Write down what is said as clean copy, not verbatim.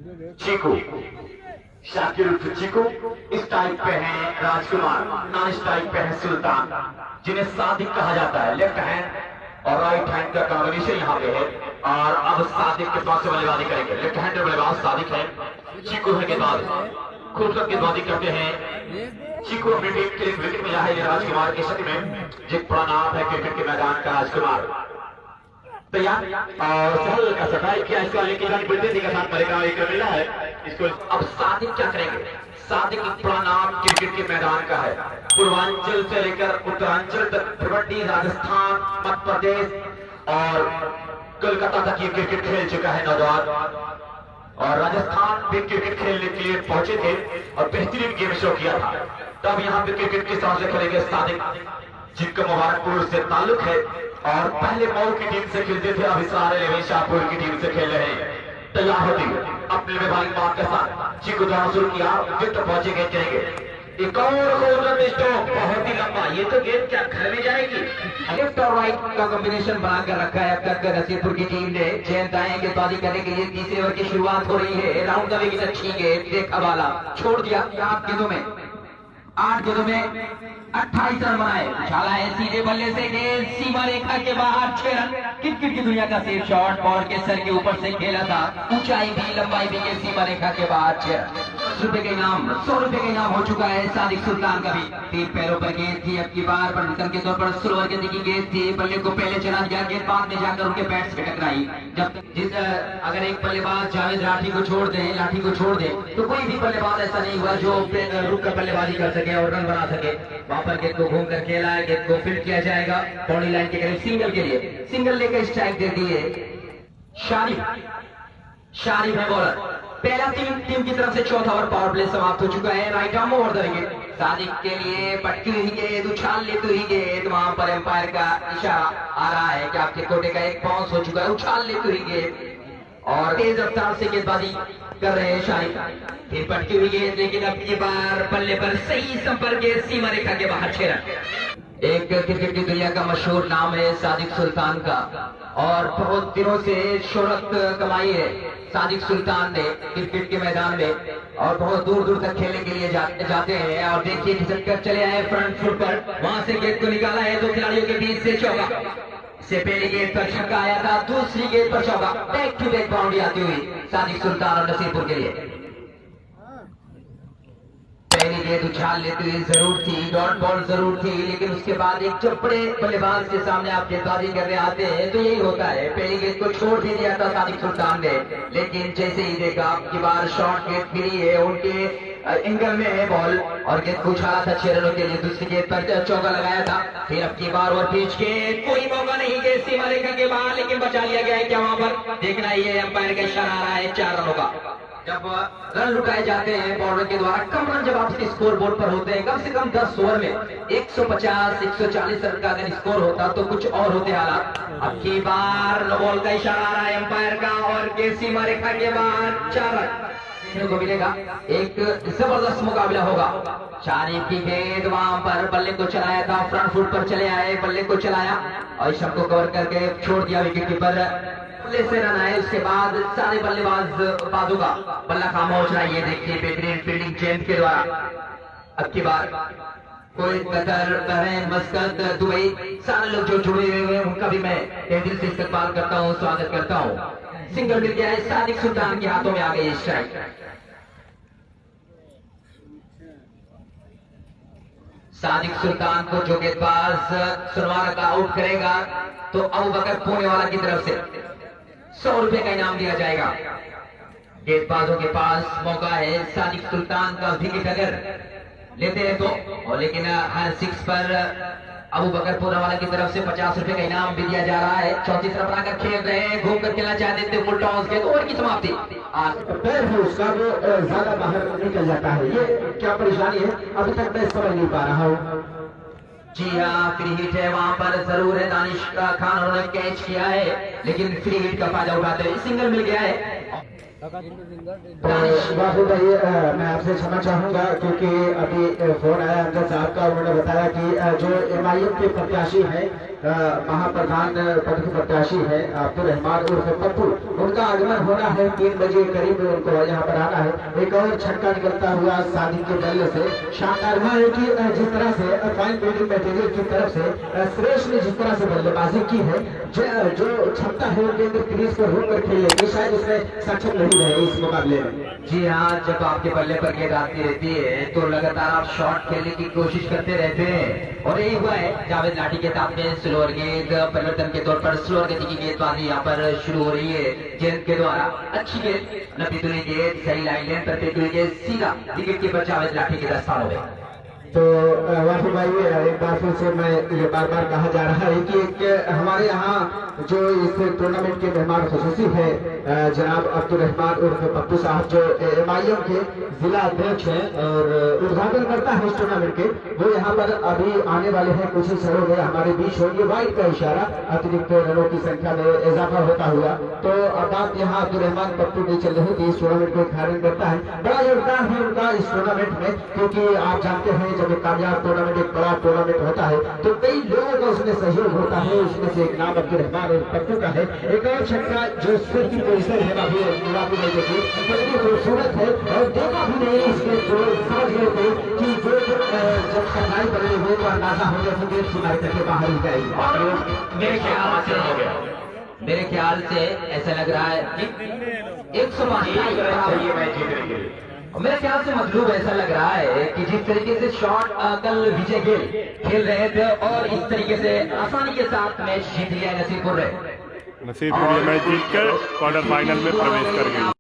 चीकू, शाकिर चीकू। इस टाइप पे है राजकुमार, नॉन इस टाइप पे है सुल्तान, जिन्हें सादिक कहा जाता है। लेफ्ट हैंड और राइट हैंड का कॉम्बिनेशन यहाँ पे है। और अब सादिक के पास से बल्लेबाजी करेंगे। लेफ्ट हैंड बल्लेबाज सादिक है, चीकू है गेंदबाज, खूबसूरत गेंदबाजी करते हैं। चीकू अपनी टीम के लिए विकेट मिला है ये राजकुमार की शक्ल में, जिस बड़ा नाम है क्रिकेट के मैदान का राजकुमार। तैयार और सहल का सफाई किया इसका, लेकिन बिल्डिंग के साथ मरेगा एक मिला है इसको। अब सादिक क्या करेंगे? सादिक एक बड़ा नाम क्रिकेट के मैदान का है। पूर्वांचल से लेकर उत्तरांचल तक, भिवंडी, राजस्थान, मध्य प्रदेश और कोलकाता तक ये क्रिकेट खेल चुका है नौजवान। और राजस्थान भी क्रिकेट खेलने के लिए पहुंचे थे और बेहतरीन गेम शो किया था। तब यहाँ पे क्रिकेट के साथ से खेलेंगे सादिक, जिनका मुबारकपुर से ताल्लुक है और पहले मऊ की टीम से खेलते थे, अब इस सारे शाहपुर की टीम से खेल रहे हैं। तैयार होती अपने व्यावहारिक बात के साथ चीकू द्वारा शुरू किया, विकेट पहुंचे गए चलेंगे। एक और बहुत ही लंबा, ये तो गेंद क्या घर में जाएगी। लेफ्ट और राइट का कॉम्बिनेशन बनाकर रखा है अब तक नसीबपुर की टीम ने। चयन दाएं गेंदबाजी करने के लिए तीसरे ओवर की शुरुआत हो रही है। राउंड का विकेट अच्छी गेंद, देखा वाला छोड़ दिया 8 गेंदों में 28 रन बनाए। उछाला है सीधे बल्ले से, गेंद सीमा रेखा के बाहर, 6 रन। क्रिकेट की दुनिया का सेफ शॉट, बॉल के सर के ऊपर से खेला था, ऊंचाई भी लंबाई भी के सीमा रेखा के बाहर, 6 रन। 100 रुपए का इनाम हो चुका है सादिक सुल्तान का भी। 3 पैरों पर गेंद थी, अब की बार परिवर्तन के तौर पर स्लोअर गेंद की गेंद थी, बल्ले को पहले चला दिया, गेंद बाद में जाकर उनके बैट से टकराई। जब अगर एक बल्लेबाज जावेद लाठी को छोड़ दे तो कोई भी बल्लेबाज ऐसा नहीं हुआ जो रुक कर बल्लेबाजी कर सके और रन बना सके। वहां पर गेंद को घूमकर खेला है, गेंद को फील्ड किया जाएगा बाउंड्री लाइन के करीब, सिंगल के लिए। सिंगल लेकर स्ट्राइक दे दी है शारिफ है बॉलर। पहला टीम की तरफ से चौथा ओवर पावर प्ले समाप्त हो चुका है। Right arm over the wicket Sadiq के लिए, पटकी हुई गेंद, उछाल लेती हुई गेंद, वहां पर एम्पायर का इशारा आ रहा है कि आपके कोटे का एक बाउंस हो चुका है। उछाल लेती हुई गेंद और तेज रफ्तार से गेंदबाजी कर रहे हैं शारिफ। फिर पटकी हुई गेंद, लेकिन अब की बार बल्ले पर सही संपर्क, सीमा रेखा के बाहर, 6 रन। एक क्रिकेट की दुनिया का मशहूर नाम है सादिक सुल्तान का और बहुत दिनों से शोहरत कमाई है सादिक सुल्तान ने क्रिकेट के मैदान में और बहुत दूर दूर तक खेलने के लिए जाते हैं। और देखिए खिसक कर चले आए फ्रंट फुट पर, वहां से गेंद को निकाला है 2 खिलाड़ियों के बीच से, चौका। से पहली गेंद पर छक्का आया था, दूसरी गेंद पर चौका। बैक टू बैक बाउंड्री आती हुई सादिक सुल्तान और नसीबपुर के लिए। पहली गेंद उछाल लेती हुई जरूर थी, डॉट बॉल जरूर थी, लेकिन उसके बाद एक जब बड़े बल्लेबाज के सामने आप गेंदबाजी करने आते हैं तो यही होता है। पहली गेंद को छोड़ भी दिया था सादिक सुल्तान ने, लेकिन जैसे ही देखा आपकी बार शॉर्ट गेंद गिरी है, उनके एंगल में है बॉल और गेंद को उछाला था 6 रनों के लिए। दूसरी गेंद पर चौका लगाया था, फिर अब की बार और पिच के कोई मौका नहीं के सीमा रेखा के बाहर, लेकिन बचा लिया गया है। क्या वहां पर देखना ही है, अंपायर का इशारा आ रहा है 4 रनों का। जब रन लुटाए जाते हैं बॉलर के द्वारा, कम रन जब आपके स्कोर बोर्ड पर होते हैं, कम से कम 10 ओवर में 150-140 रन का अगर स्कोर होता तो कुछ और होते हालात। अब की बार नो बॉल का इशारा आ रहा है अंपायर का और के सीमा रेखा के बाहर, 4 रन को मिलेगा। एक जबरदस्त मुकाबला होगा। शारिफ की गेंद वहां पर बल्ले को चलाया था, फ्रंट फुट पर चले आए, बल्ले को चलाया और शब को कवर करके छोड़ दिया विकेट कीपर। बल्ले से रन आए, उसके बाद सारे बल्लेबाजों का बल्ला खामोश रहा। ये देखिए बेहतरीन फील्डिंग चेंज के द्वारा। अब की बार कोई कतर, बहरीन, मस्कत, दुबई, सारे लोग जो जुड़े हुए हैं उनका भी मैं दिल से इस्तकबाल करता हूँ, स्वागत करता हूँ। सिंगल मिल गया है, सादिक सुल्तान के हाथों में आ गई स्ट्राइक। सादिक सुल्तान को जो गेंदबाज सुनवार का आउट करेगा तो अबू बकर पुणे वाला की तरफ से 100 रुपए का इनाम दिया जाएगा। गेंदबाजों के पास मौका है सादिक सुल्तान का विकेट अगर लेते हैं तो, और लेकिन हर 6 पर अबू बकर पुणे वाला की तरफ से 50 रुपए का इनाम भी दिया जा रहा है। 34 रन बनाकर खेल रहे हैं, घूम कर खेलना चाहते थे, फुल टॉस के ओवर की समाप्ति। पैर है उसका वो ज्यादा बाहर निकल जाता है, ये क्या परेशानी है अभी तक मैं समझ नहीं पा रहा हूँ। जी हाँ, फ्री हिट है वहां पर जरूर है। दानिश का खान उन्होंने कैच किया है, लेकिन फ्री हिट का फायदा उठाते हुए सिंगल मिल गया है। बाबू भाई, मैं आपसे क्षमा चाहूंगा क्योंकि अभी फोन आया अमजद साहब का। उन्होंने बताया कि जो MIM के प्रत्याशी हैं, महाप्रधान पद के प्रत्याशी है अब्दुल रहमान उर्फ पप्पू, उनका आगमन होना है 3 बजे करीब, उनको यहाँ पर आना है। एक और छक्का निकलता हुआ सादिक के बल्ले से शानदार हुआ है कि जिस तरह से फाइन बिल्डिंग मटेरियल की तरफ से सुरेश ने जिस तरह से बल्लेबाजी की है, जो क्षमता है उनके अंदर क्रीज पर रुक कर खेलने की, शायद उसमें सक्षम नहीं रहे इस मुकाबले में। जी हाँ, जब आपके बल्ले पर गेंद आती रहती है तो लगातार आप शॉट खेलने की कोशिश करते रहते हैं, और यही हुआ है जावेद लाठी के साथ में स्लोअर गेंद परिवर्तन के तौर पर स्लोअर गति की गेंदबाजी यहाँ पर शुरू हो रही है गेंद के द्वारा। अच्छी गेंद, नबीतुल्ली गेंद, सही लाइन लेन पर फेंकी हुई गेंद सीधा विकेट कीपर जावेद लाठी के दस्तानों में। तो वाफी भाई, एक बार फिर से मैं ये बार बार कहा जा रहा है कि एक हमारे यहाँ जो इस टूर्नामेंट के मेहमान खुसूसी है जनाब अब्दुल रहमान उर्फ पप्पू साहब, जो MIM के जिला अध्यक्ष हैं और उद्घाटन करता है इस टूर्नामेंट के, वो यहाँ पर अभी आने वाले हैं। कुछ ही क्षणों में हमारे बीच होंगे। वाइड का इशारा, अतिरिक्त रनों की संख्या में इजाफा होता हुआ। तो अब बात यहाँ अब्दुल रहमान पप्पू नहीं चल रही थी, इस टूर्नामेंट को उद्घाटन करता है। बड़ा योगदान है उनका इस टूर्नामेंट में, क्योंकि आप जानते हैं जब एक कामयाब टूर्नामेंट, एक बड़ा टूर्नामेंट होता है तो कई लोगों का उसमें सहयोग होता है। उसमें से एक नाम अब्दुल रहमान और पप्पू का है। एक और छक्का जो सिर की पोजीशन है बाबू ने देखी, कितनी खूबसूरत है, और देखा भी नहीं इसके जो समझ गए थे कि जो जब कटाई बने हुए तो अंदाजा हो गया कि गेंद सीमाई करके बाहर ही जाएगी। मेरे ख्याल से ऐसा लग रहा है कि 105 मैच जीतने के लिए, मेरे ख्याल से मतलब ऐसा लग रहा है कि जिस तरीके से शॉट कल विजय गिल खेल रहे थे और इस तरीके से आसानी के साथ मैच जीत लिया नसीबपुर ने। नसीबपुर ये मैच जीतकर क्वार्टर फाइनल में प्रवेश कर गई।